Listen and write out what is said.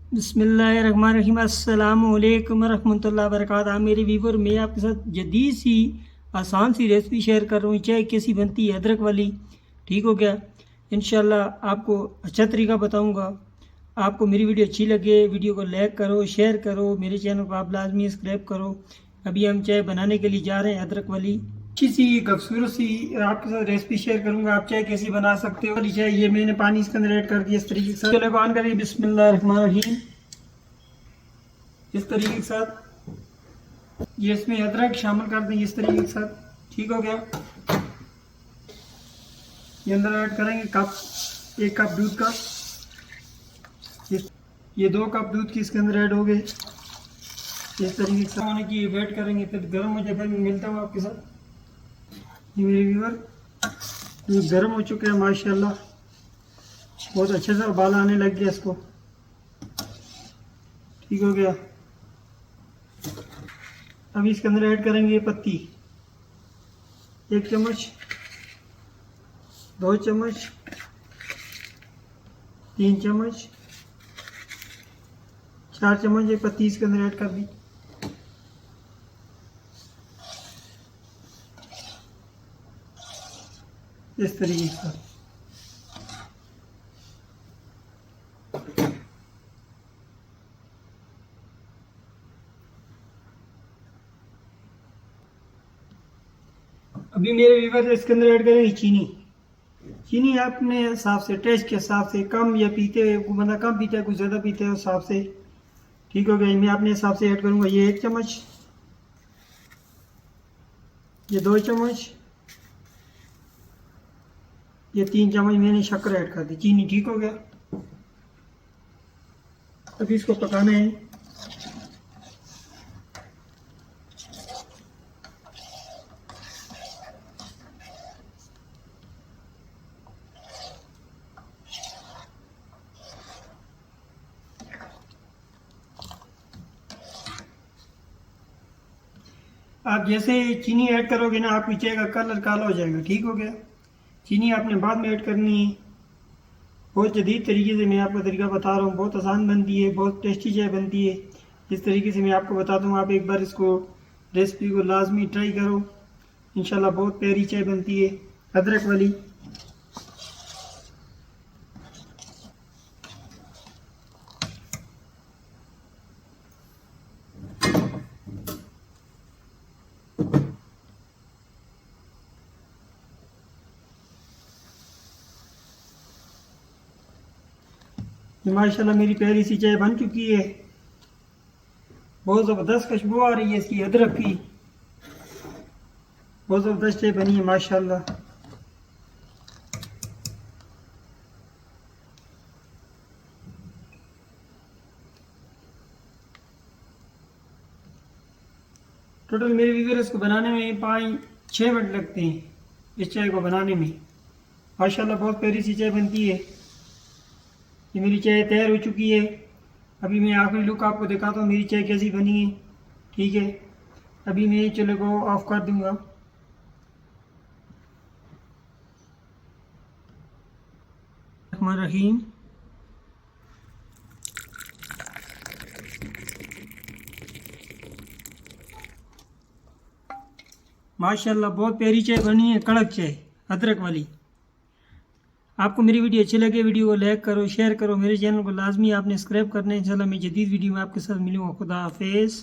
बिस्मिल्लाहिर्रहमानिर्रहीम। अस्सलामु अलैकुम रहमतुल्लाहि व बरकातहू। मेरे व्यूवर, मैं आपके साथ जदीद सी आसान सी रेसिपी शेयर कर रहा हूँ। चाय कैसी बनती है अदरक वाली, ठीक हो गया। इंशाल्लाह आपको अच्छा तरीका बताऊँगा। आपको मेरी वीडियो अच्छी लगे, वीडियो को लाइक करो, शेयर करो, मेरे चैनल को आप लाजमी सब्सक्राइब करो। अभी हम चाय बनाने के लिए जा रहे हैं अदरक वाली। अच्छी सी खूबसूरत सी आपके साथ रेसिपी शेयर करूंगा। आप चाय कैसी बना सकते हो। चाय ये मैंने पानी इसके अंदर ऐड कर दिया इस तरीके से। चलो ऑन करिए, बिस्मिल्लाहिर्रहमानिर्रहीम। इस तरीके के साथ ये इसमें अदरक शामिल कर देंगे इस तरीके के साथ, ठीक हो गया। ये अंदर ऐड करेंगे एक कप दूध का। ये 2 कप दूध की इसके अंदर ऐड हो गए। इस तरीके से होने की वेट करेंगे, फिर गर्म हो जाए फिर मिलता हूँ आपके साथ। ये मेरे व्यूअर, ये गर्म हो चुके हैं माशाल्लाह, बहुत अच्छे से उबाल आने लग गया इसको, ठीक हो गया। अभी इसके अंदर ऐड करेंगे पत्ती, 1 चम्मच, 2 चम्मच, 3 चम्मच, 4 चम्मच ये पत्ती इसके अंदर ऐड कर दी। इस तरीके से अभी मेरे व्यूअर इसके अंदर ऐड करेंगे चीनी। चीनी अपने हिसाब से, टेस्ट के हिसाब से, कम या पीते कोई बंदा कम पीता है, कुछ ज़्यादा पीते हैं, उस हिसाब से, ठीक हो गया। मैं अपने हिसाब से ऐड करूँगा। ये 1 चम्मच, ये 2 चम्मच, ये 3 चम्मच मैंने शक्कर ऐड कर दी, चीनी, ठीक हो गया। अभी इसको पकाना है। आप जैसे चीनी ऐड करोगे ना, आपकी चाय का कलर काला हो जाएगा, ठीक हो गया। चीनी आपने बाद में ऐड करनी है। बहुत जदीद तरीके से मैं आपको तरीका बता रहा हूँ, बहुत आसान बनती है, बहुत टेस्टी चाय बनती है। इस तरीके से मैं आपको बताता हूँ, आप एक बार इसको रेसिपी को लाजमी ट्राई करो। इंशाल्लाह बहुत प्यारी चाय बनती है अदरक वाली। माशाल्लाह मेरी प्यारी सी चाय बन चुकी है। बहुत ज़बरदस्त खुशबू आ रही है इसकी अदरक की, बहुत ज़बरदस्त चाय बनी है माशाल्लाह। टोटल मेरे व्यूअर इसको बनाने में 5-6 मिनट लगते हैं, इस चाय को बनाने में। माशाल्लाह बहुत प्यारी सी चाय बनती है। ये मेरी चाय तैयार हो चुकी है। अभी मैं आखिरी लुक आपको दिखाता हूँ मेरी चाय कैसी बनी है, ठीक है। अभी मैं चूल्हे को ऑफ कर दूंगा। रहीम, माशाल्लाह बहुत प्यारी चाय बनी है, कड़क चाय अदरक वाली। आपको मेरी वीडियो अच्छी लगे, वीडियो को लाइक करो, शेयर करो, मेरे चैनल को लाजमी आपने सब्सक्राइब करना है। इंशाल्लाह मैं जदीद वीडियो में आपके साथ मिलूँगा। खुदा हाफिज़।